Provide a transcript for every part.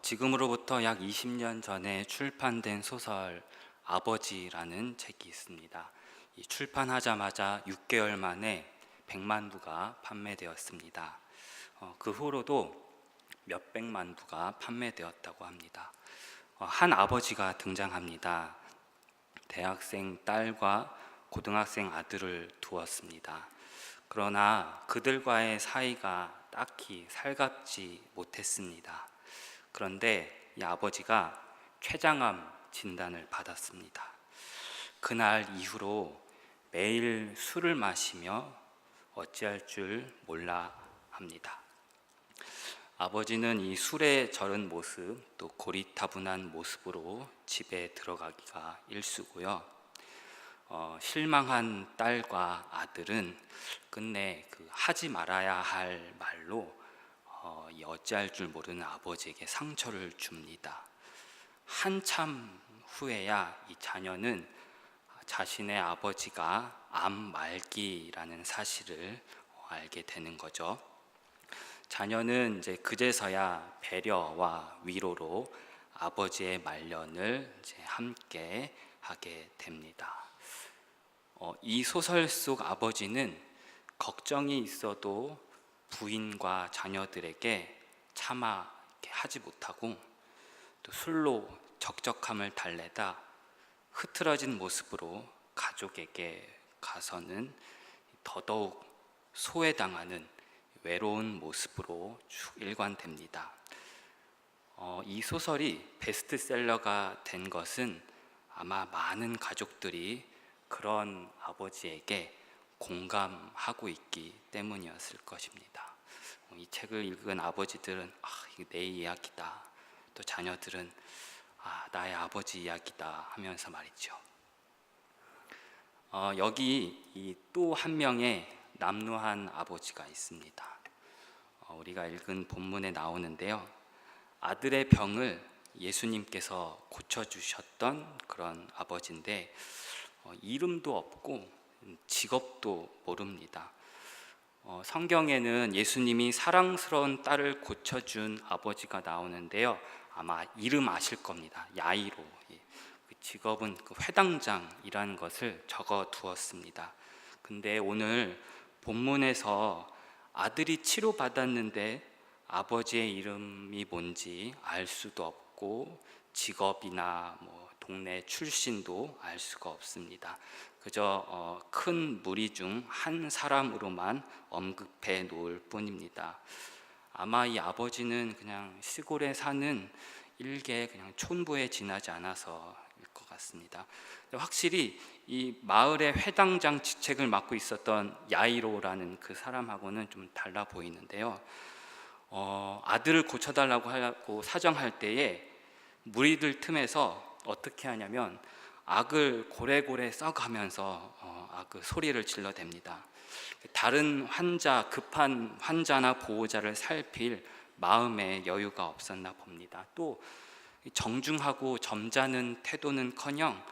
지금으로부터 약 20년 전에 출판된 소설 아버지라는 책이 있습니다. 이 출판하자마자 6개월 만에 100만 부가 판매되었습니다. 그 후로도 몇백만 부가 판매되었다고 합니다. 한 아버지가 등장합니다. 대학생 딸과 고등학생 아들을 두었습니다. 그러나 그들과의 사이가 딱히 살갑지 못했습니다. 그런데 이 아버지가 췌장암 진단을 받았습니다. 그날 이후로 매일 술을 마시며 어찌할 줄 몰라 합니다. 아버지는 이 술에 절은 모습, 또 고리타분한 모습으로 집에 들어가기가 일쑤고요. 실망한 딸과 아들은 끝내 하지 말아야 할 말로 이 어찌할 줄 모르는 아버지에게 상처를 줍니다. 한참 후에야 이 자녀는 자신의 아버지가 암 말기라는 사실을 알게 되는 거죠. 자녀는 이제 그제서야 배려와 위로로 아버지의 말년을 이제 함께 하게 됩니다. 이 소설 속 아버지는 걱정이 있어도 부인과 자녀들에게 차마 하지 못하고 또 술로 적적함을 달래다 흐트러진 모습으로 가족에게 가서는 더더욱 소외당하는 외로운 모습으로 쭉 일관됩니다. 이 소설이 베스트셀러가 된 것은 아마 많은 가족들이 그런 아버지에게 공감하고 있기 때문이었을 것입니다. 이 책을 읽은 아버지들은 이게 내 이야기다, 또 자녀들은 나의 아버지 이야기다 하면서 말이죠. 여기 또 한 명의 남루한 아버지가 있습니다. 우리가 읽은 본문에 나오는데요, 아들의 병을 예수님께서 고쳐주셨던 그런 아버지인데 이름도 없고 직업도 모릅니다. 성경에는 예수님이 사랑스러운 딸을 고쳐준 아버지가 나오는데요, 아마 이름 아실 겁니다. 야이로. 그 직업은 회당장이라는 것을 적어 두었습니다. 근데 오늘 본문에서 아들이 치료받았는데 아버지의 이름이 뭔지 알 수도 없고 직업이나 동네 출신도 알 수가 없습니다. 그저 큰 무리 중 한 사람으로만 언급해 놓을 뿐입니다. 아마 이 아버지는 그냥 시골에 사는 일개 그냥 촌부에 지나지 않아서일 것 같습니다. 확실히 이 마을의 회당장 직책을 맡고 있었던 야이로라는 그 사람하고는 좀 달라 보이는데요. 아들을 고쳐달라고 하고 사정할 때에 무리들 틈에서 어떻게 하냐면 악을 고래고래 써가면서 소리를 질러댑니다. 다른 급한 환자나 보호자를 살필 마음의 여유가 없었나 봅니다. 또 정중하고 점잖은 태도는커녕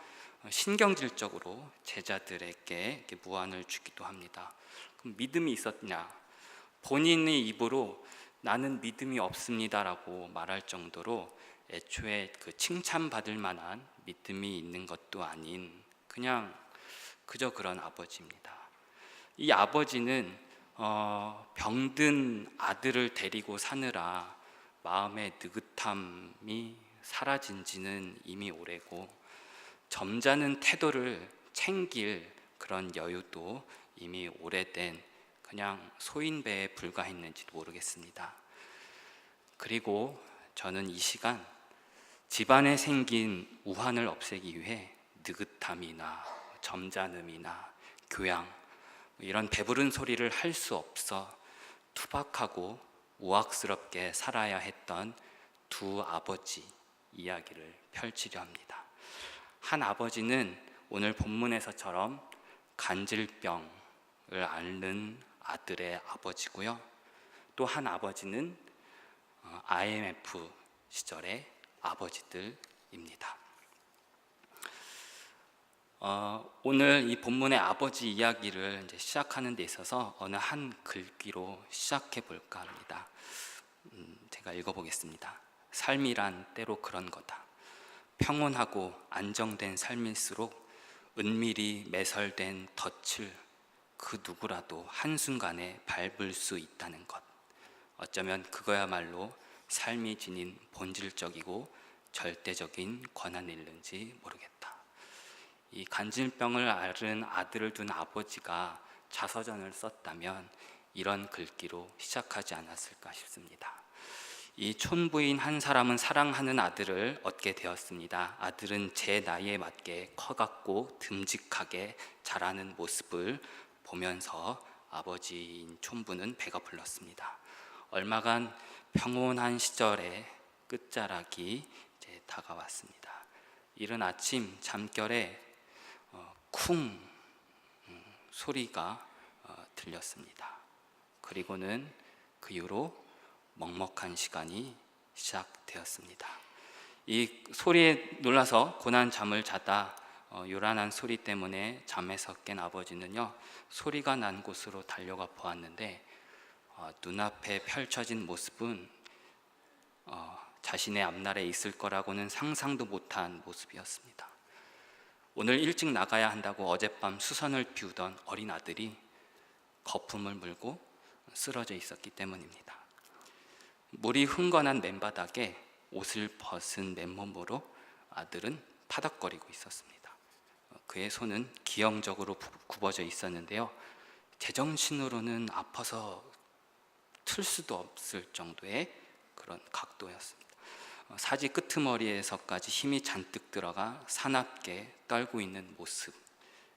신경질적으로 제자들에게 무안을 주기도 합니다. 그럼 믿음이 있었냐? 본인의 입으로 나는 믿음이 없습니다라고 말할 정도로 애초에 칭찬받을 만한 믿음이 있는 것도 아닌 그저 그런 아버지입니다. 이 아버지는 병든 아들을 데리고 사느라 마음의 느긋함이 사라진 지는 이미 오래고 점잖은 태도를 챙길 그런 여유도 이미 오래된 그냥 소인배에 불과했는지도 모르겠습니다. 그리고 저는 이 시간 집안에 생긴 우환을 없애기 위해 느긋함이나 점잖음이나 교양 이런 배부른 소리를 할 수 없어 투박하고 우악스럽게 살아야 했던 두 아버지 이야기를 펼치려 합니다. 한 아버지는 오늘 본문에서처럼 간질병을 앓는 아들의 아버지고요, 또 한 아버지는 IMF 시절의 아버지들입니다. 오늘 이 본문의 아버지 이야기를 이제 시작하는 데 있어서 어느 한 글귀로 시작해 볼까 합니다. 제가 읽어보겠습니다. 삶이란 때로 그런 거다. 평온하고 안정된 삶일수록 은밀히 매설된 덫을 그 누구라도 한순간에 밟을 수 있다는 것. 어쩌면 그거야말로 삶이 지닌 본질적이고 절대적인 권한일는지 모르겠다. 이 간질병을 앓은 아들을 둔 아버지가 자서전을 썼다면 이런 글귀로 시작하지 않았을까 싶습니다. 이 촌부인 한 사람은 사랑하는 아들을 얻게 되었습니다. 아들은 제 나이에 맞게 커갔고 듬직하게 자라는 모습을 보면서 아버지인 촌부는 배가 불렀습니다. 얼마간 평온한 시절의 끝자락이 이제 다가왔습니다. 이른 아침 잠결에 쿵 소리가 들렸습니다. 그리고는 그 이후로 먹먹한 시간이 시작되었습니다. 이 소리에 놀라서 고난 잠을 자다 요란한 소리 때문에 잠에서 깬 아버지는요, 소리가 난 곳으로 달려가 보았는데 눈앞에 펼쳐진 모습은 자신의 앞날에 있을 거라고는 상상도 못한 모습이었습니다. 오늘 일찍 나가야 한다고 어젯밤 수선을 비우던 어린 아들이 거품을 물고 쓰러져 있었기 때문입니다. 물이 흥건한 맨바닥에 옷을 벗은 맨몸으로 아들은 파닥거리고 있었습니다. 그의 손은 기형적으로 굽어져 있었는데요, 제정신으로는 아파서 틀 수도 없을 정도의 그런 각도였습니다. 사지 끄트머리에서까지 힘이 잔뜩 들어가 사납게 떨고 있는 모습,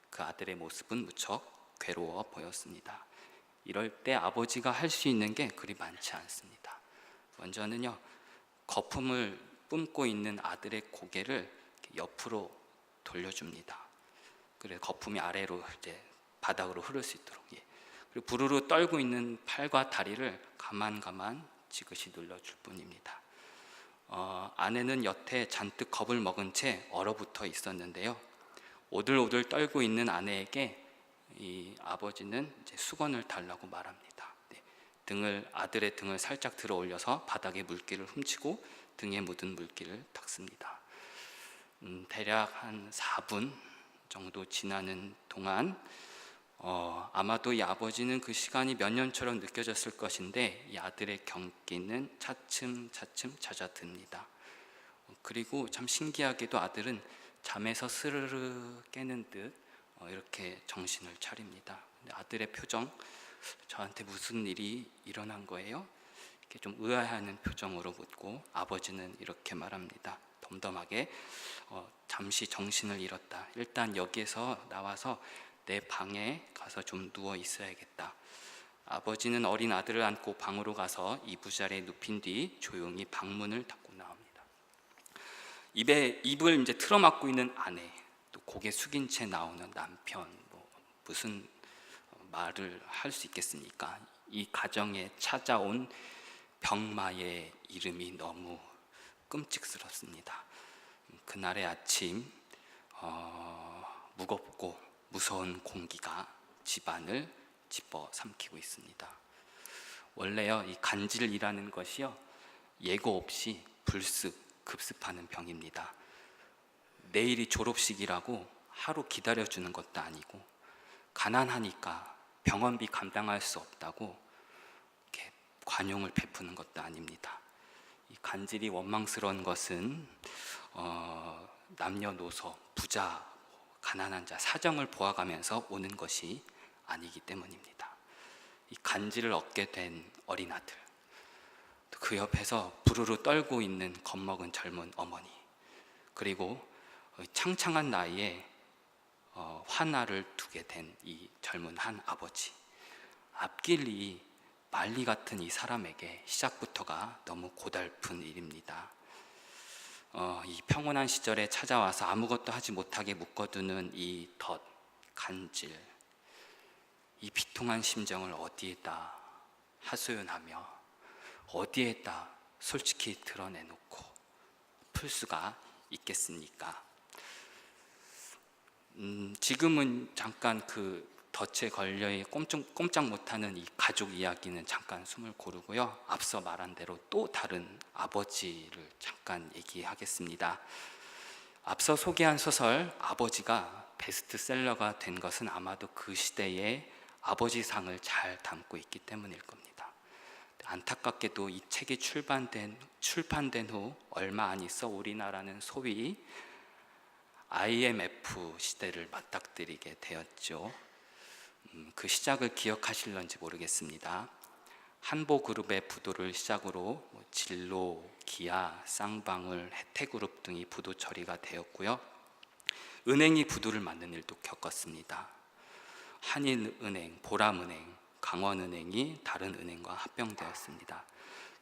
그 아들의 모습은 무척 괴로워 보였습니다. 이럴 때 아버지가 할 수 있는 게 그리 많지 않습니다. 먼저는요, 거품을 뿜고 있는 아들의 고개를 옆으로 돌려줍니다. 그래 거품이 아래로 이제 바닥으로 흐를 수 있도록. 그리고 부르르 떨고 있는 팔과 다리를 가만 지그시 눌러줄 뿐입니다. 아내는 여태 잔뜩 겁을 먹은 채 얼어붙어 있었는데요, 오들오들 떨고 있는 아내에게 이 아버지는 이제 수건을 달라고 말합니다. 아들의 등을 살짝 들어 올려서 바닥에 물기를 훔치고 등에 묻은 물기를 닦습니다. 대략 한 4분 정도 지나는 동안 아마도 이 아버지는 그 시간이 몇 년처럼 느껴졌을 것인데 이 아들의 경기는 차츰 잦아듭니다. 그리고 참 신기하게도 아들은 잠에서 스르르 깨는 듯 이렇게 정신을 차립니다. 아들의 표정, 저한테 무슨 일이 일어난 거예요? 이렇게 좀 의아해하는 표정으로 묻고 아버지는 이렇게 말합니다. 덤덤하게 잠시 정신을 잃었다. 일단 여기에서 나와서 내 방에 가서 좀 누워 있어야겠다. 아버지는 어린 아들을 안고 방으로 가서 이부자리에 눕힌 뒤 조용히 방문을 닫고 나옵니다. 입을 이제 틀어막고 있는 아내, 또 고개 숙인 채 나오는 남편, 무슨 말을 할 수 있겠습니까? 이 가정에 찾아온 병마의 이름이 너무 끔찍스럽습니다. 그날의 아침 무겁고 무서운 공기가 집안을 집어삼키고 있습니다. 원래요, 이 간질이라는 것이요, 예고 없이 불쑥 급습하는 병입니다. 내일이 졸업식이라고 하루 기다려주는 것도 아니고, 가난하니까 병원비 감당할 수 없다고 이렇게 관용을 베푸는 것도 아닙니다. 이 간질이 원망스러운 것은 남녀노소, 부자, 가난한 자, 사정을 보아가면서 오는 것이 아니기 때문입니다. 이 간질을 얻게 된 어린 아들, 그 옆에서 부르르 떨고 있는 겁먹은 젊은 어머니, 그리고 창창한 나이에 화나를 두게 된 이 젊은 한 아버지, 앞길이 말리 같은 이 사람에게 시작부터가 너무 고달픈 일입니다. 이 평온한 시절에 찾아와서 아무것도 하지 못하게 묶어두는 이 덫, 간질, 이 비통한 심정을 어디에다 하소연하며 어디에다 솔직히 드러내놓고 풀 수가 있겠습니까? 지금은 잠깐 그 덫에 걸려 꼼짝 못하는 이 가족 이야기는 잠깐 숨을 고르고요. 앞서 말한 대로 또 다른 아버지를 잠깐 얘기하겠습니다. 앞서 소개한 소설 아버지가 베스트셀러가 된 것은 아마도 그 시대의 아버지상을 잘 담고 있기 때문일 겁니다. 안타깝게도 이 책이 출판된 후 얼마 안 있어 우리나라는 소위 IMF 시대를 맞닥뜨리게 되었죠. 그 시작을 기억하실런지 모르겠습니다. 한보그룹의 부도를 시작으로 진로, 기아, 쌍방울, 혜태그룹 등이 부도 처리가 되었고요. 은행이 부도를 맞는 일도 겪었습니다. 한인은행, 보람은행, 강원은행이 다른 은행과 합병되었습니다.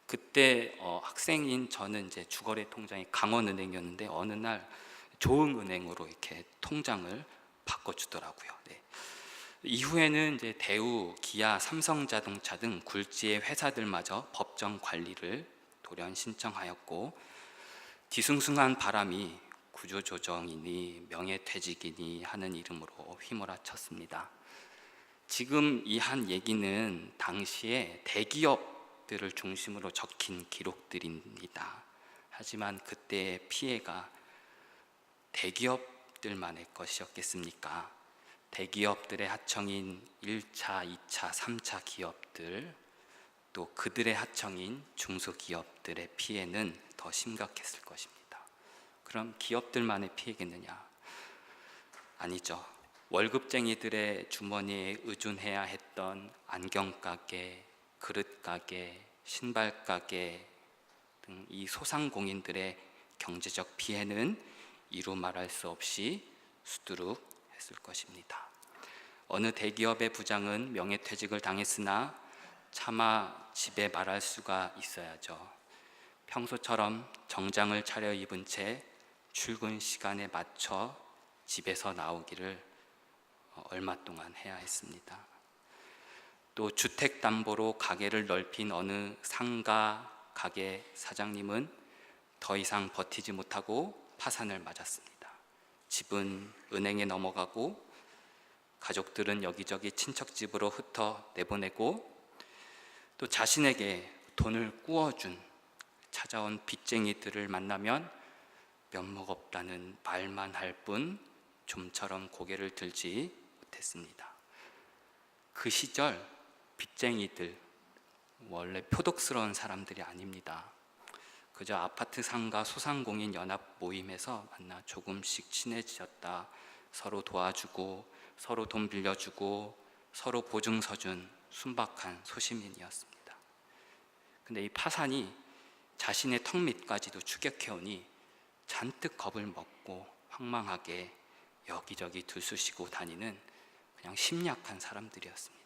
그때 학생인 저는 이제 주거래 통장이 강원은행이었는데 어느 날 좋은 은행으로 이렇게 통장을 바꿔주더라고요. 네. 이후에는 이제 대우, 기아, 삼성자동차 등 굴지의 회사들마저 법정 관리를 돌연 신청하였고 뒤숭숭한 바람이 구조조정이니 명예퇴직이니 하는 이름으로 휘몰아쳤습니다. 지금 이 한 얘기는 당시에 대기업들을 중심으로 적힌 기록들입니다. 하지만 그때의 피해가 대기업들만의 것이었겠습니까? 대기업들의 하청인 1차, 2차, 3차 기업들, 또 그들의 하청인 중소기업들의 피해는 더 심각했을 것입니다. 그럼 기업들만의 피해겠느냐? 아니죠. 월급쟁이들의 주머니에 의존해야 했던 안경가게, 그릇가게, 신발가게 등 이 소상공인들의 경제적 피해는 이루 말할 수 없이 수두룩했을 것입니다. 어느 대기업의 부장은 명예퇴직을 당했으나 차마 집에 말할 수가 있어야죠. 평소처럼 정장을 차려입은 채 출근 시간에 맞춰 집에서 나오기를 얼마 동안 해야 했습니다. 또 주택담보로 가게를 넓힌 어느 상가 가게 사장님은 더 이상 버티지 못하고 파산을 맞았습니다. 집은 은행에 넘어가고 가족들은 여기저기 친척집으로 흩어 내보내고 또 자신에게 돈을 꾸어준 찾아온 빚쟁이들을 만나면 면목 없다는 말만 할 뿐 좀처럼 고개를 들지 못했습니다. 그 시절 빚쟁이들 원래 표독스러운 사람들이 아닙니다. 그저 아파트 상가 소상공인 연합 모임에서 만나 조금씩 친해졌다 서로 도와주고 서로 돈 빌려주고 서로 보증 서준 순박한 소시민이었습니다. 근데 이 파산이 자신의 턱 밑까지도 추격해오니 잔뜩 겁을 먹고 황망하게 여기저기 들쑤시고 다니는 그냥 심약한 사람들이었습니다.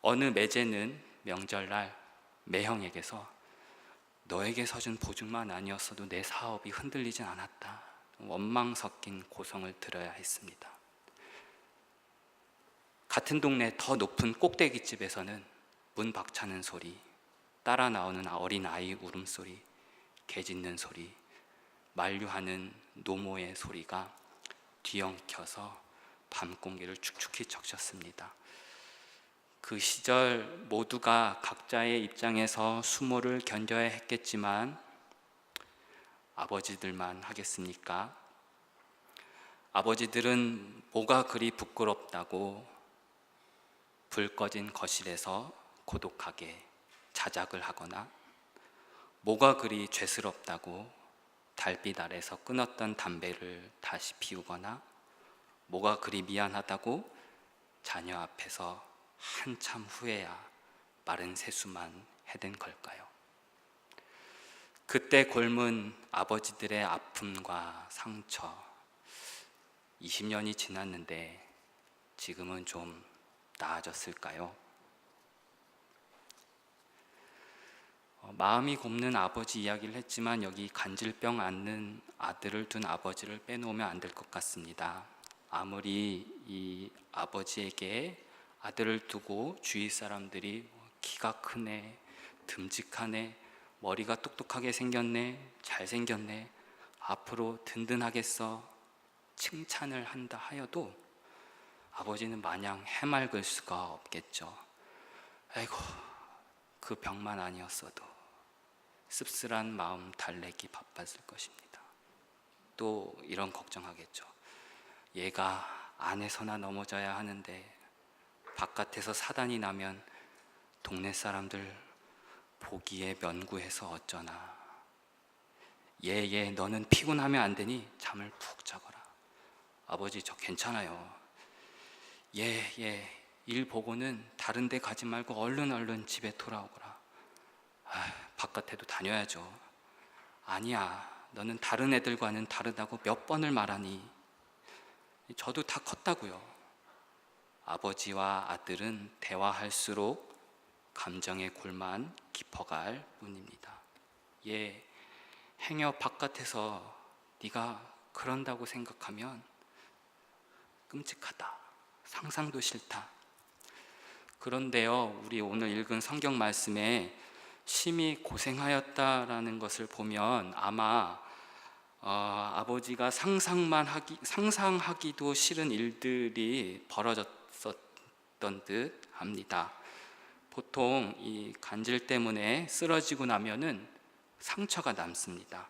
어느 매제는 명절날 매형에게서 너에게 서준 보증만 아니었어도 내 사업이 흔들리진 않았다. 원망 섞인 고성을 들어야 했습니다. 같은 동네 더 높은 꼭대기집에서는 문 박차는 소리, 따라 나오는 어린 아이 울음소리, 개 짖는 소리, 만류하는 노모의 소리가 뒤엉켜서 밤 공기를 축축히 적셨습니다. 그 시절 모두가 각자의 입장에서 수모를 견뎌야 했겠지만 아버지들만 하겠습니까? 아버지들은 뭐가 그리 부끄럽다고 불 꺼진 거실에서 고독하게 자작을 하거나 뭐가 그리 죄스럽다고 달빛 아래서 끊었던 담배를 다시 피우거나 뭐가 그리 미안하다고 자녀 앞에서 한참 후에야 마른 세수만 해댄 걸까요? 그때 골문 아버지들의 아픔과 상처 20년이 지났는데 지금은 좀 나아졌을까요? 마음이 곱는 아버지 이야기를 했지만 여기 간질병 앓는 아들을 둔 아버지를 빼놓으면 안 될 것 같습니다. 아무리 이 아버지에게 아들을 두고 주위 사람들이 키가 크네, 듬직하네, 머리가 똑똑하게 생겼네, 잘생겼네, 앞으로 든든하겠어 칭찬을 한다 하여도 아버지는 마냥 해맑을 수가 없겠죠. 아이고, 그 병만 아니었어도 씁쓸한 마음 달래기 바빴을 것입니다. 또 이런 걱정하겠죠. 얘가 안에서나 넘어져야 하는데 바깥에서 사단이 나면 동네 사람들 보기에 면구해서 어쩌나. 얘 너는 피곤하면 안 되니 잠을 푹 자거라. 아버지 저 괜찮아요. 얘 일 보고는 다른 데 가지 말고 얼른 집에 돌아오거라. 바깥에도 다녀야죠. 아니야, 너는 다른 애들과는 다르다고 몇 번을 말하니. 저도 다 컸다고요. 아버지와 아들은 대화할수록 감정의 골만 깊어갈 뿐입니다. 얘 행여 바깥에서 네가 그런다고 생각하면 끔찍하다. 상상도 싫다. 그런데요, 우리 오늘 읽은 성경 말씀에 심히 고생하였다라는 것을 보면 아마 아버지가 상상하기도 싫은 일들이 벌어졌었던 듯 합니다. 보통 이 간질 때문에 쓰러지고 나면은 상처가 남습니다.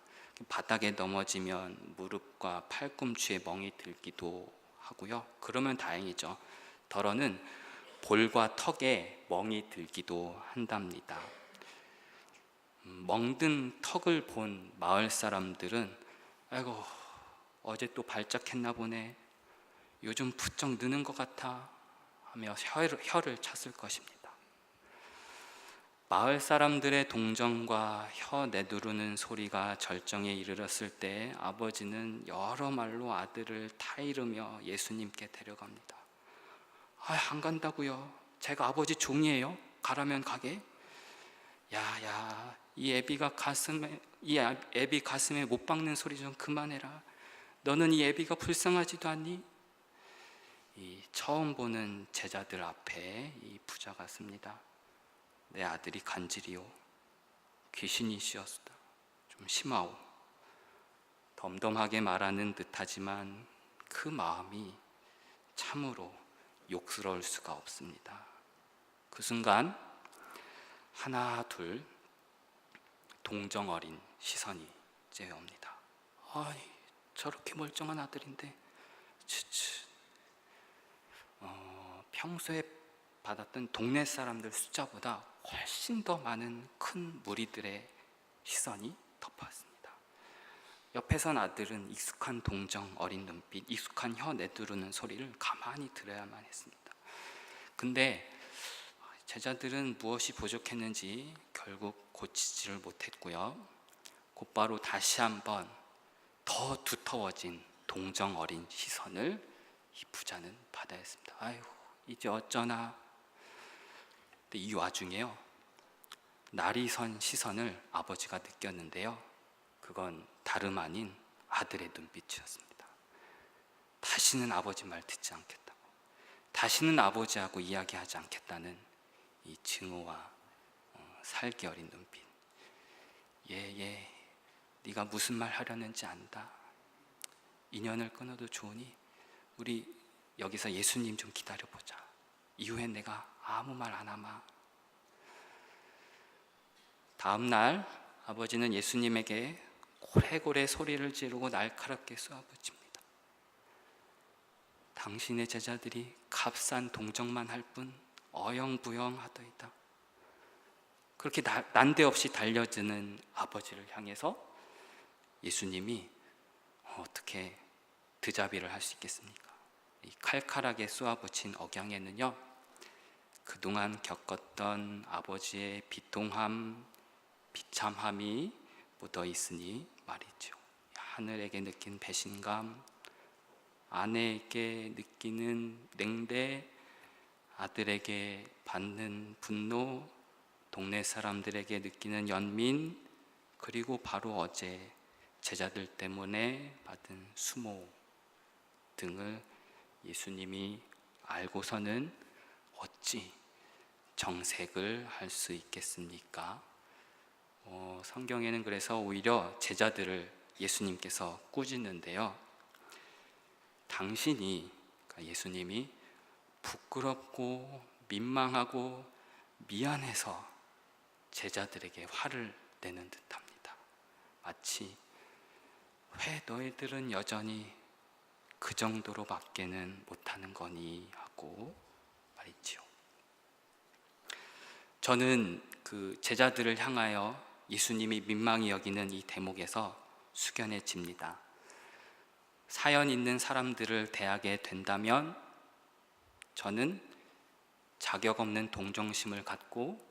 바닥에 넘어지면 무릎과 팔꿈치에 멍이 들기도 하고요. 그러면 다행이죠. 덜어는 볼과 턱에 멍이 들기도 한답니다. 멍든 턱을 본 마을 사람들은 아이고, 어제 또 발작했나 보네. 요즘 부쩍 느는 것 같아 하며 혀를 찼을 것입니다. 마을 사람들의 동정과 혀 내두르는 소리가 절정에 이르렀을 때 아버지는 여러 말로 아들을 타이르며 예수님께 데려갑니다. 안 간다고요. 제가 아버지 종이에요. 가라면 가게. 야, 이 애비 가슴에 못 박는 소리 좀 그만해라. 너는 이 애비가 불쌍하지도 않니? 이 처음 보는 제자들 앞에 이 부자가 씁니다. 내 아들이 간질이요, 귀신이시었다. 좀 심하오. 덤덤하게 말하는 듯하지만 그 마음이 참으로 욕스러울 수가 없습니다. 그 순간 하나 둘 동정 어린 시선이 째옵니다. 저렇게 멀쩡한 아들인데 평소에 받았던 동네 사람들 숫자보다 훨씬 더 많은 큰 무리들의 시선이 덮어왔습니다. 옆에선 아들은 익숙한 동정 어린 눈빛, 익숙한 혀 내두르는 소리를 가만히 들어야만 했습니다. 근데 제자들은 무엇이 부족했는지 결국 고치지를 못했고요. 곧바로 다시 한번 더 두터워진 동정 어린 시선을 이 부자는 받아야 했습니다. 아이고, 이제 어쩌나. 근데 이 와중에요, 날이 선 시선을 아버지가 느꼈는데요, 그건 다름 아닌 아들의 눈빛이었습니다. 다시는 아버지 말 듣지 않겠다고, 다시는 아버지하고 이야기하지 않겠다는 이 증오와 살기 어린 눈빛. 얘 네가 무슨 말 하려는지 안다. 인연을 끊어도 좋으니 우리 여기서 예수님 좀 기다려보자. 이후엔 내가 아무 말 안 하마. 다음 날 아버지는 예수님에게 고래고래 소리를 지르고 날카롭게 쏘아붙입니다. 당신의 제자들이 값싼 동정만 할 뿐 어영부영하더이다. 그렇게 난데없이 달려드는 아버지를 향해서 예수님이 어떻게 드자비를 할 수 있겠습니까? 이 칼칼하게 쏘아붙인 억양에는요, 그동안 겪었던 아버지의 비통함, 비참함이 묻어 있으니 말이죠. 하늘에게 느낀 배신감, 아내에게 느끼는 냉대, 아들에게 받는 분노, 동네 사람들에게 느끼는 연민, 그리고 바로 어제 제자들 때문에 받은 수모 등을 예수님이 알고서는 어찌 정색을 할 수 있겠습니까? 성경에는 그래서 오히려 제자들을 예수님께서 꾸짖는데요, 당신이, 그러니까 예수님이 부끄럽고 민망하고 미안해서 제자들에게 화를 내는 듯합니다. 마치 왜 너희들은 여전히 그 정도로밖에는 못하는 거니 하고 말이지요. 저는 그 제자들을 향하여 예수님이 민망히 여기는 이 대목에서 숙연해집니다. 사연 있는 사람들을 대하게 된다면 저는 자격 없는 동정심을 갖고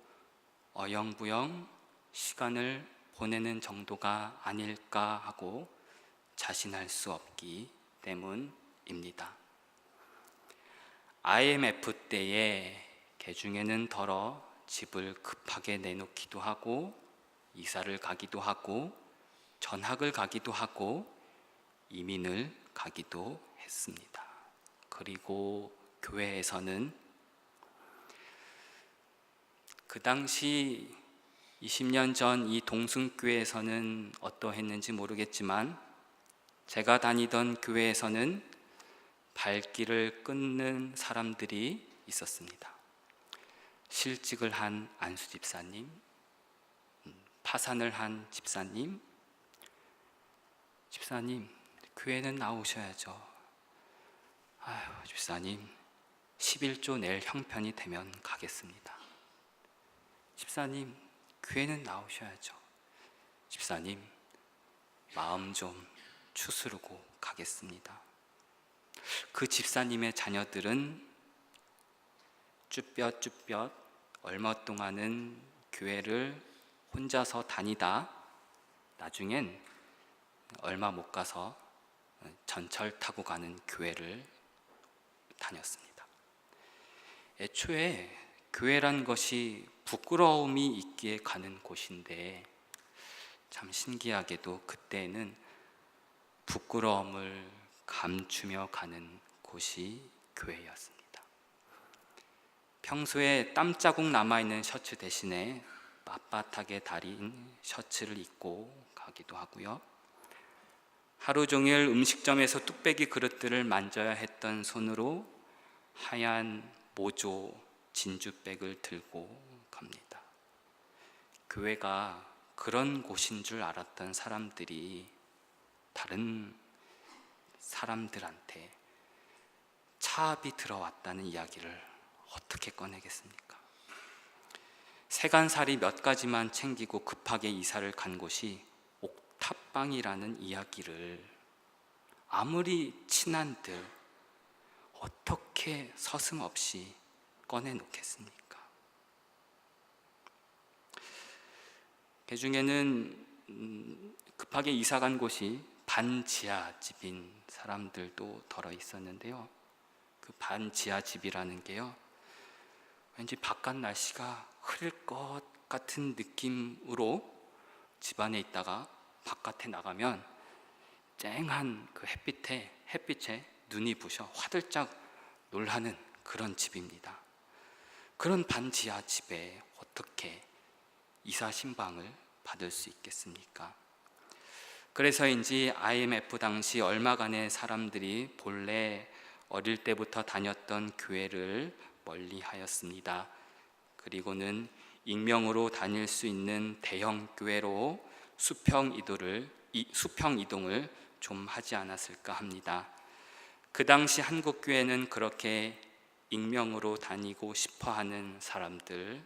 어영부영 시간을 보내는 정도가 아닐까 하고 자신할 수 없기 때문입니다. IMF 때에 개중에는 덜어 집을 급하게 내놓기도 하고 이사를 가기도 하고 전학을 가기도 하고 이민을 가기도 했습니다. 그리고 교회에서는 그 당시 20년 전 이 동승교회에서는 어떠했는지 모르겠지만 제가 다니던 교회에서는 발길을 끊는 사람들이 있었습니다. 실직을 한 안수 집사님, 파산을 한 집사님, 집사님 교회는 나오셔야죠. 아유, 집사님 11조 낼 형편이 되면 가겠습니다. 집사님 교회는 나오셔야죠. 집사님 마음 좀 추스르고 가겠습니다. 그 집사님의 자녀들은 쭈뼛쭈뼛 얼마 동안은 교회를 혼자서 다니다 나중엔 얼마 못 가서 전철 타고 가는 교회를 다녔습니다. 애초에 교회란 것이 부끄러움이 있기에 가는 곳인데 참 신기하게도 그때는 부끄러움을 감추며 가는 곳이 교회였습니다. 평소에 땀자국 남아있는 셔츠 대신에 빳빳하게 다린 셔츠를 입고 가기도 하고요. 하루 종일 음식점에서 뚝배기 그릇들을 만져야 했던 손으로 하얀 모조 진주백을 들고 갑니다. 교회가 그런 곳인 줄 알았던 사람들이 다른 사람들한테 차압이 들어왔다는 이야기를 어떻게 꺼내겠습니까? 세간살이 몇 가지만 챙기고 급하게 이사를 간 곳이 옥탑방이라는 이야기를 아무리 친한들 어떻게 서슴없이 꺼내놓겠습니까? 그 중에는 급하게 이사 간 곳이 반지하 집인 사람들도 덜어 있었는데요. 그 반지하 집이라는 게요, 왠지 바깥 날씨가 흐릴 것 같은 느낌으로 집 안에 있다가 바깥에 나가면 쨍한 그 햇빛에 눈이 부셔 화들짝 놀라는 그런 집입니다. 그런 반지하 집에 어떻게 이사 신방을 받을 수 있겠습니까? 그래서인지 IMF 당시 얼마간의 사람들이 본래 어릴 때부터 다녔던 교회를 멀리하였습니다. 그리고는 익명으로 다닐 수 있는 대형 교회로 수평 이동을 좀 하지 않았을까 합니다. 그 당시 한국 교회는 그렇게 익명으로 다니고 싶어하는 사람들,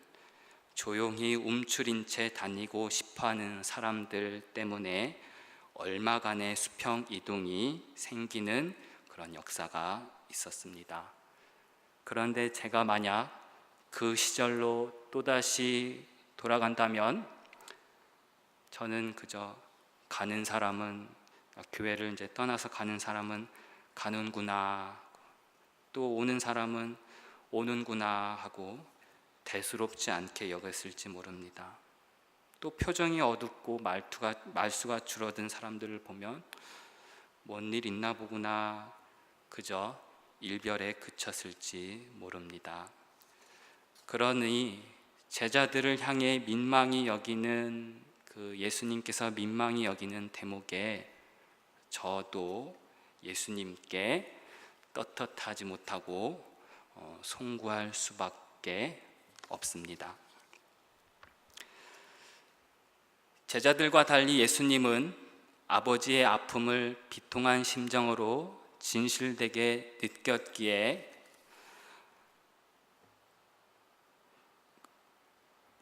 조용히 움츠린 채 다니고 싶어하는 사람들 때문에 얼마간의 수평 이동이 생기는 그런 역사가 있었습니다. 그런데 제가 만약 그 시절로 또다시 돌아간다면 저는 그저 가는 사람은, 교회를 이제 떠나서 가는 사람은 가는구나, 또 오는 사람은 오는구나 하고 대수롭지 않게 여겼을지 모릅니다. 또 표정이 어둡고 말수가 줄어든 사람들을 보면 뭔 일 있나 보구나, 그저 일별에 그쳤을지 모릅니다. 그러니 제자들을 향해 민망히 여기는 그 예수님께서 민망히 여기는 대목에 저도 예수님께 떳떳하지 못하고 송구할 수밖에 없습니다. 제자들과 달리 예수님은 아버지의 아픔을 비통한 심정으로 진실되게 느꼈기에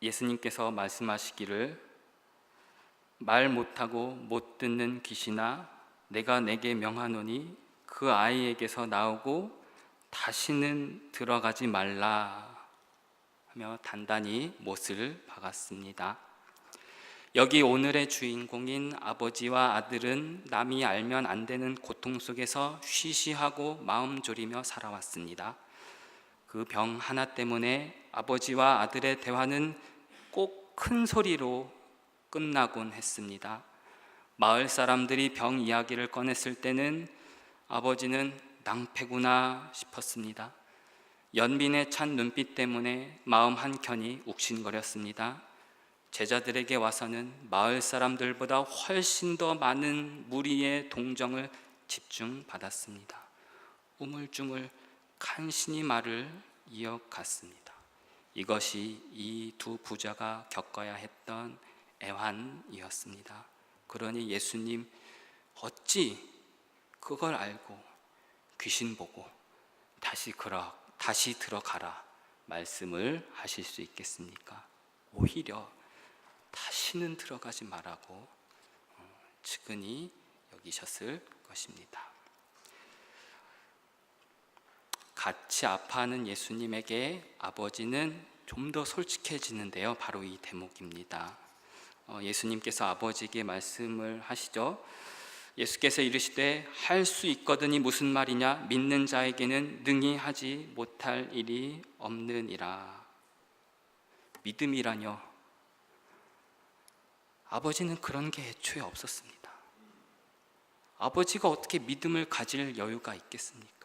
예수님께서 말씀하시기를 말 못하고 못 듣는 귀신아 내가 내게 명하노니 그 아이에게서 나오고 다시는 들어가지 말라 하며 단단히 못을 박았습니다. 여기 오늘의 주인공인 아버지와 아들은 남이 알면 안 되는 고통 속에서 쉬쉬하고 마음 졸이며 살아왔습니다. 그 병 하나 때문에 아버지와 아들의 대화는 꼭 큰 소리로 끝나곤 했습니다. 마을 사람들이 병 이야기를 꺼냈을 때는 아버지는 낭패구나 싶었습니다. 연민에 찬 눈빛 때문에 마음 한켠이 욱신거렸습니다. 제자들에게 와서는 마을 사람들보다 훨씬 더 많은 무리의 동정을 집중받았습니다. 우물쭈물 간신히 말을 이어갔습니다. 이것이 이 두 부자가 겪어야 했던 애환이었습니다. 그러니 예수님 어찌 그걸 알고 귀신 보고 다시 들어가라 말씀을 하실 수 있겠습니까? 오히려 다시는 들어가지 말라고 측은히 여기셨을 것입니다. 같이 아파하는 예수님에게 아버지는 좀 더 솔직해지는데요. 바로 이 대목입니다. 예수님께서 아버지에게 말씀을 하시죠. 예수께서 이르시되 할 수 있거든이 무슨 말이냐 믿는 자에게는 능히 하지 못할 일이 없느니라. 믿음이라뇨. 아버지는 그런 게 애초에 없었습니다. 아버지가 어떻게 믿음을 가질 여유가 있겠습니까?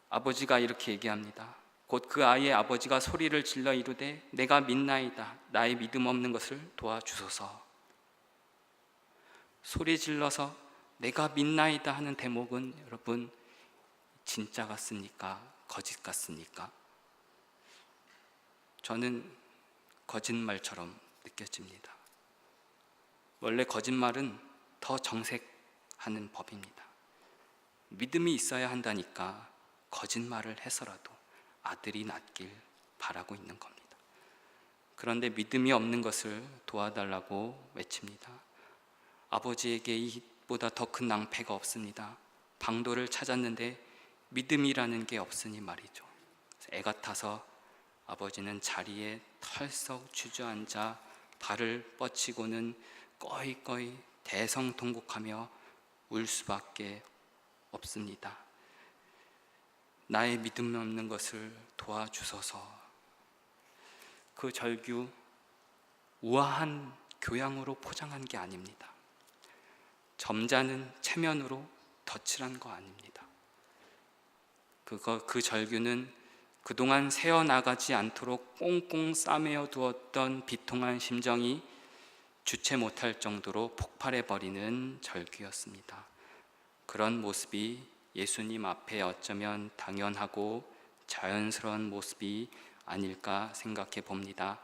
아버지가 이렇게 얘기합니다. 곧 그 아이의 아버지가 소리를 질러 이르되 내가 믿나이다. 나의 믿음 없는 것을 도와주소서. 소리 질러서 내가 믿나이다 하는 대목은 여러분 진짜 같습니까? 거짓 같습니까? 저는 거짓말처럼 느껴집니다. 원래 거짓말은 더 정색하는 법입니다. 믿음이 있어야 한다니까 거짓말을 해서라도 아들이 낫길 바라고 있는 겁니다. 그런데 믿음이 없는 것을 도와달라고 외칩니다. 아버지에게 이보다 더 큰 낭패가 없습니다. 방도를 찾았는데 믿음이라는 게 없으니 말이죠. 애 같아서 아버지는 자리에 털썩 주저앉아 발을 뻗치고는 꺼이꺼이 대성통곡하며 울 수밖에 없습니다. 나의 믿음 없는 것을 도와주소서. 그 절규 우아한 교양으로 포장한 게 아닙니다. 점잖은 체면으로 덧칠한 거 아닙니다. 그 절규는 그동안 새어나가지 않도록 꽁꽁 싸매어 두었던 비통한 심정이 주체 못할 정도로 폭발해버리는 절규였습니다. 그런 모습이 예수님 앞에 어쩌면 당연하고 자연스러운 모습이 아닐까 생각해 봅니다.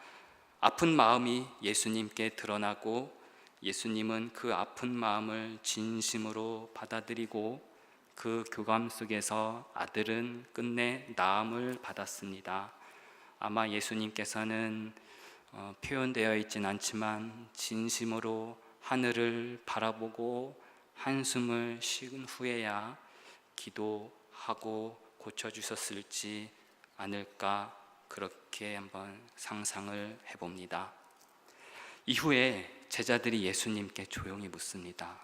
아픈 마음이 예수님께 드러나고 예수님은 그 아픈 마음을 진심으로 받아들이고 그 교감 속에서 아들은 끝내 나음을 받았습니다. 아마 예수님께서는 표현되어 있진 않지만 진심으로 하늘을 바라보고 한숨을 쉬은 후에야 기도하고 고쳐주셨을지 않을까 그렇게 한번 상상을 해봅니다. 이후에 제자들이 예수님께 조용히 묻습니다.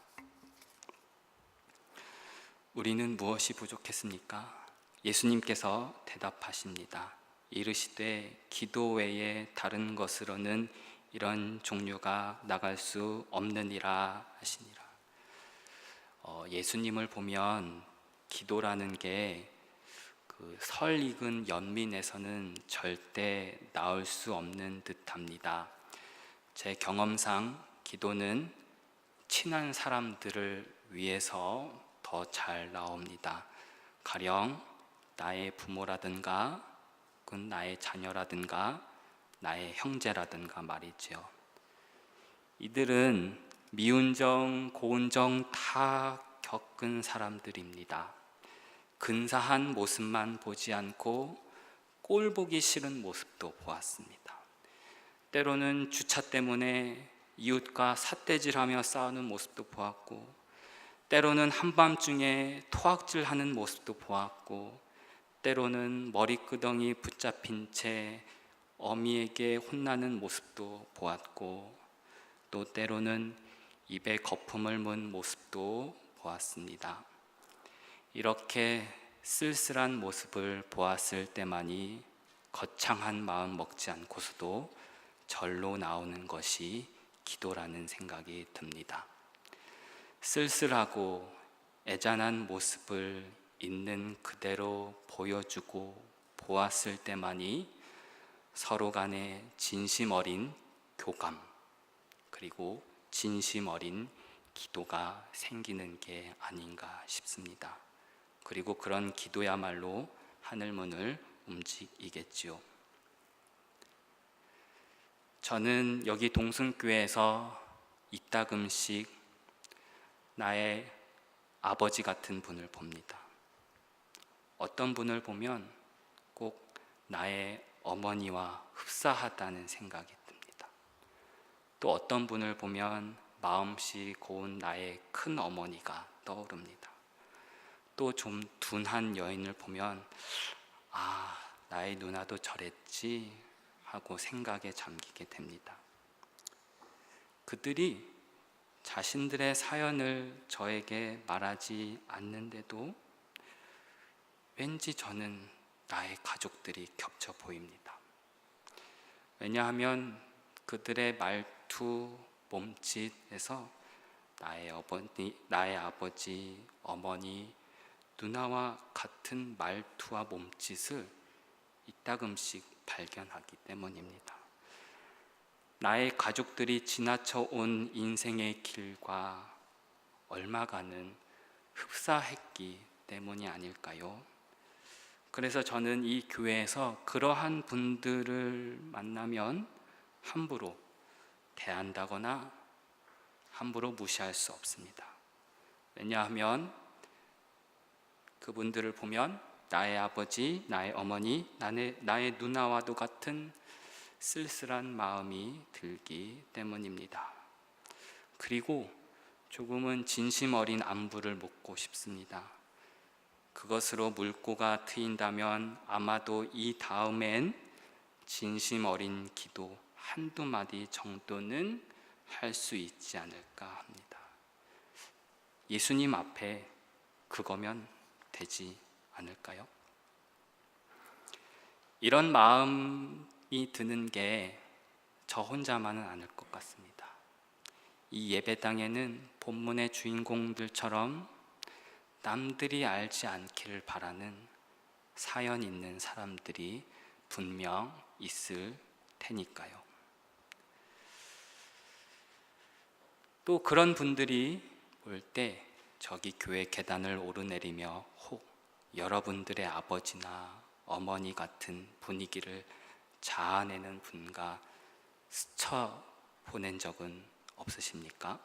우리는 무엇이 부족했습니까? 예수님께서 대답하십니다. 이르시되 기도 외에 다른 것으로는 이런 종류가 나갈 수 없느니라 하시니라. 예수님을 보면 기도라는 게 그 설익은 연민에서는 절대 나올 수 없는 듯합니다. 제 경험상 기도는 친한 사람들을 위해서 더 잘 나옵니다. 가령 나의 부모라든가 혹은 나의 자녀라든가 나의 형제라든가 말이지요. 이들은 미운정, 고운정 다 겪은 사람들입니다. 근사한 모습만 보지 않고 꼴 보기 싫은 모습도 보았습니다. 때로는 주차 때문에 이웃과 삿대질하며 싸우는 모습도 보았고, 때로는 한밤중에 토학질하는 모습도 보았고, 때로는 머리끄덩이 붙잡힌 채 어미에게 혼나는 모습도 보았고, 또 때로는 입에 거품을 문 모습도 보았습니다. 이렇게 쓸쓸한 모습을 보았을 때만이 거창한 마음 먹지 않고서도 절로 나오는 것이 기도라는 생각이 듭니다. 쓸쓸하고 애잔한 모습을 있는 그대로 보여주고 보았을 때만이 서로 간에 진심 어린 교감, 그리고 진심 어린 기도가 생기는 게 아닌가 싶습니다. 그리고 그런 기도야말로 하늘문을 움직이겠지요. 저는 여기 동승교회에서 이따금씩 나의 아버지 같은 분을 봅니다. 어떤 분을 보면 꼭 나의 어머니와 흡사하다는 생각이 듭니다. 또 어떤 분을 보면 마음씨 고운 나의 큰 어머니가 떠오릅니다. 또 좀 둔한 여인을 보면 나의 누나도 저랬지 하고 생각에 잠기게 됩니다. 그들이 자신들의 사연을 저에게 말하지 않는데도 왠지 저는 나의 가족들이 겹쳐 보입니다. 왜냐하면 그들의 말투, 몸짓에서 나의 아버지, 어머니, 누나와 같은 말투와 몸짓을 이따금씩 발견하기 때문입니다. 나의 가족들이 지나쳐 온 인생의 길과 얼마간은 흡사했기 때문이 아닐까요? 그래서 저는 이 교회에서 그러한 분들을 만나면 함부로 대한다거나 함부로 무시할 수 없습니다. 왜냐하면 그분들을 보면 나의 아버지, 나의 어머니, 나의 누나와도 같은 쓸쓸한 마음이 들기 때문입니다. 그리고 조금은 진심 어린 안부를 묻고 싶습니다. 그것으로 물꼬가 트인다면 아마도 이 다음엔 진심 어린 기도 한두 마디 정도는 할 수 있지 않을까 합니다. 예수님 앞에 그거면 되지 않을까요? 이런 마음이 드는 게 저 혼자만은 아닐 것 같습니다. 이 예배당에는 본문의 주인공들처럼 남들이 알지 않기를 바라는 사연 있는 사람들이 분명 있을 테니까요. 또 그런 분들이 올 때 저기 교회 계단을 오르내리며 혹 여러분들의 아버지나 어머니 같은 분위기를 자아내는 분과 스쳐 보낸 적은 없으십니까?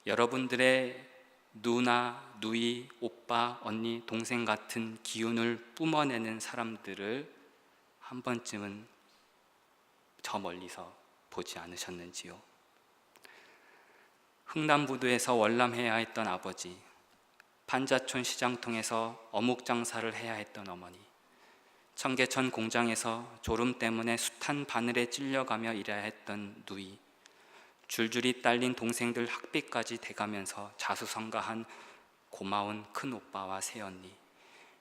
여러분들의 누나, 누이, 오빠, 언니, 동생 같은 기운을 뿜어내는 사람들을 한 번쯤은 저 멀리서 보지 않으셨는지요? 흥남부두에서 월남해야 했던 아버지, 판자촌 시장통에서 어묵 장사를 해야 했던 어머니, 청계천 공장에서 졸음 때문에 숱한 바늘에 찔려가며 일해야 했던 누이, 줄줄이 딸린 동생들 학비까지 대가면서 자수성가한 고마운 큰오빠와 새언니,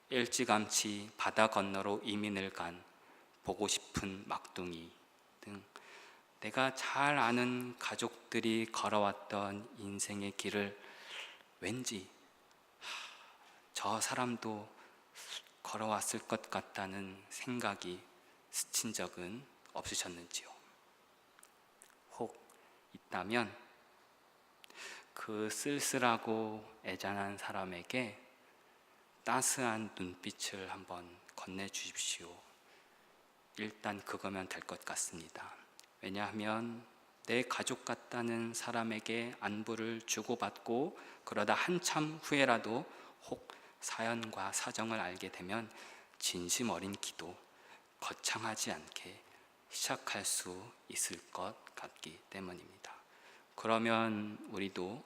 일찌감치 바다 건너로 이민을 간 보고 싶은 막둥이 등 내가 잘 아는 가족들이 걸어왔던 인생의 길을 왠지 저 사람도 걸어왔을 것 같다는 생각이 스친 적은 없으셨는지요? 혹 있다면 그 쓸쓸하고 애잔한 사람에게 따스한 눈빛을 한번 건네주십시오. 일단 그거면 될 것 같습니다. 왜냐하면 내 가족 같다는 사람에게 안부를 주고받고 그러다 한참 후에라도 혹 사연과 사정을 알게 되면 진심 어린 기도, 거창하지 않게 시작할 수 있을 것 같기 때문입니다. 그러면 우리도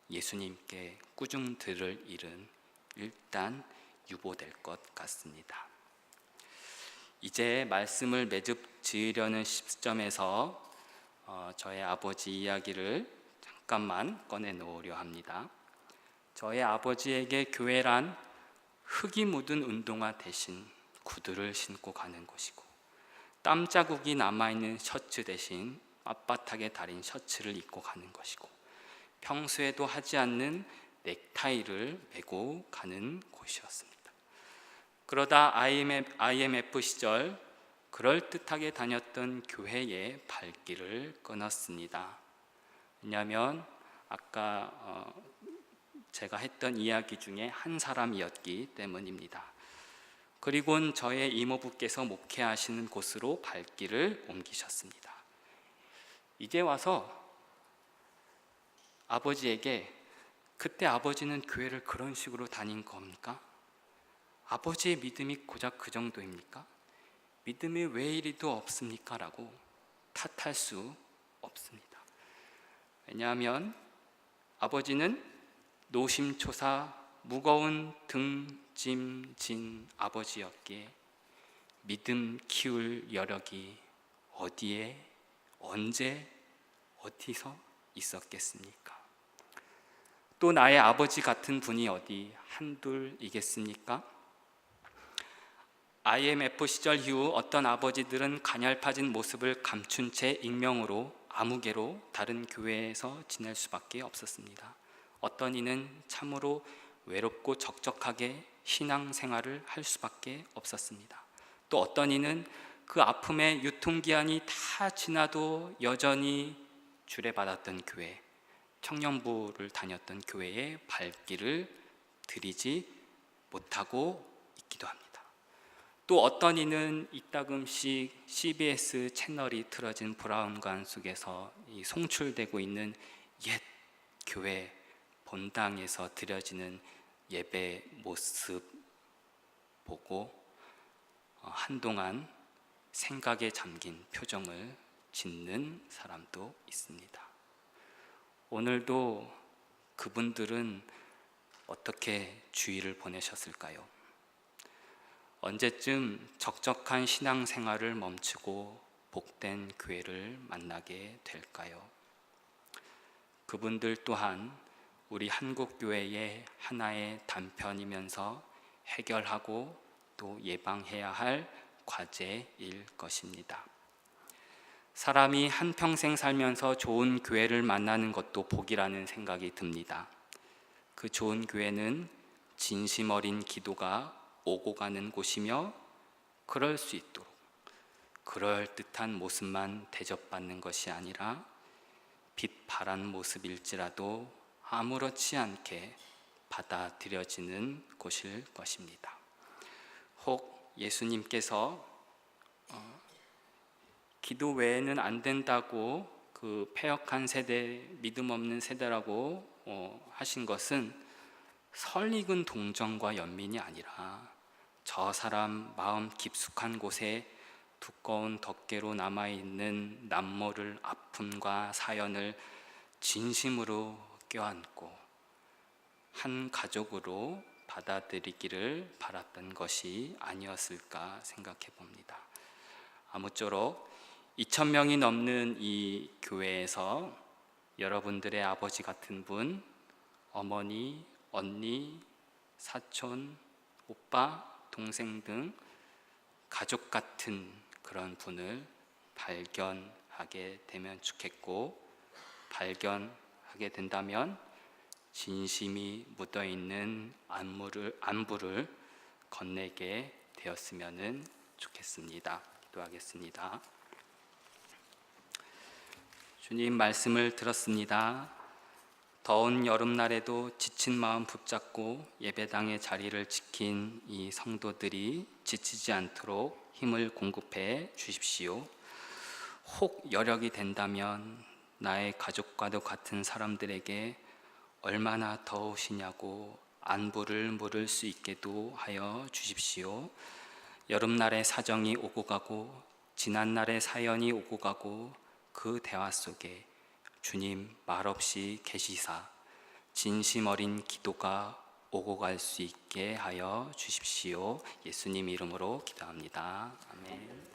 예수님께 꾸중 들을 일은 일단 유보될 것 같습니다. 이제 말씀을 매듭 지으려는 시점에서 저의 아버지 이야기를 잠깐만 꺼내 놓으려 합니다. 저의 아버지에게 교회란 흙이 묻은 운동화 대신 구두를 신고 가는 곳이고, 땀 자국이 남아있는 셔츠 대신 빳빳하게 다린 셔츠를 입고 가는 것이고, 평소에도 하지 않는 넥타이를 메고 가는 곳이었습니다. 그러다 IMF 시절 그럴듯하게 다녔던 교회의 발길을 끊었습니다. 왜냐하면 아까 제가 했던 이야기 중에 한 사람이었기 때문입니다. 그리고는 저의 이모부께서 목회하시는 곳으로 발길을 옮기셨습니다. 이제 와서 아버지에게 그때 아버지는 교회를 그런 식으로 다닌 겁니까? 아버지의 믿음이 고작 그 정도입니까? 믿음이 왜 이리도 없습니까? 라고 탓할 수 없습니다. 왜냐하면 아버지는 노심초사 무거운 등짐진 아버지였기에 믿음 키울 여력이 어디에, 언제, 어디서 있었겠습니까? 또 나의 아버지 같은 분이 어디 한둘이겠습니까? IMF 시절 이후 어떤 아버지들은 가냘파진 모습을 감춘 채 익명으로 아무개로 다른 교회에서 지낼 수밖에 없었습니다. 어떤 이는 참으로 외롭고 적적하게 신앙생활을 할 수밖에 없었습니다. 또 어떤 이는 그 아픔의 유통기한이 다 지나도 여전히 주례받았던 교회, 청년부를 다녔던 교회에 발길을 들이지 못하고 있기도 합니다. 또 어떤 이는 이따금씩 CBS 채널이 틀어진 브라운관 속에서 송출되고 있는 옛 교회 본당에서 드려지는 예배 모습 보고 한동안 생각에 잠긴 표정을 짓는 사람도 있습니다. 오늘도 그분들은 어떻게 주일을 보내셨을까요? 언제쯤 적적한 신앙생활을 멈추고 복된 교회를 만나게 될까요? 그분들 또한 우리 한국교회의 하나의 단편이면서 해결하고 또 예방해야 할 과제일 것입니다. 사람이 한평생 살면서 좋은 교회를 만나는 것도 복이라는 생각이 듭니다. 그 좋은 교회는 진심 어린 기도가 오고 가는 곳이며, 그럴 수 있도록 그럴듯한 모습만 대접받는 것이 아니라 빛바란 모습일지라도 아무렇지 않게 받아들여지는 곳일 것입니다. 혹 예수님께서 기도 외에는 안 된다고 그 패역한 세대, 믿음 없는 세대라고 하신 것은 설익은 동정과 연민이 아니라 저 사람 마음 깊숙한 곳에 두꺼운 덮개로 남아있는 남모를 아픔과 사연을 진심으로 껴안고 한 가족으로 받아들이기를 바랐던 것이 아니었을까 생각해 봅니다. 아무쪼록 2,000명이 넘는 이 교회에서 여러분들의 아버지 같은 분, 어머니, 언니, 사촌, 오빠, 동생 등 가족 같은 그런 분을 발견하게 되면 좋겠고, 발견하게 된다면 진심이 묻어있는 안부를 건네게 되었으면 좋겠습니다. 기도하겠습니다. 주님, 말씀을 들었습니다. 더운 여름날에도 지친 마음 붙잡고 예배당의 자리를 지킨 이 성도들이 지치지 않도록 힘을 공급해 주십시오. 혹 여력이 된다면 나의 가족과도 같은 사람들에게 얼마나 더우시냐고 안부를 물을 수 있게도 하여 주십시오. 여름날의 사정이 오고 가고 지난날의 사연이 오고 가고 그 대화 속에 주님 말없이 계시사 진심 어린 기도가 오고 갈 수 있게 하여 주십시오. 예수님 이름으로 기도합니다. 아멘.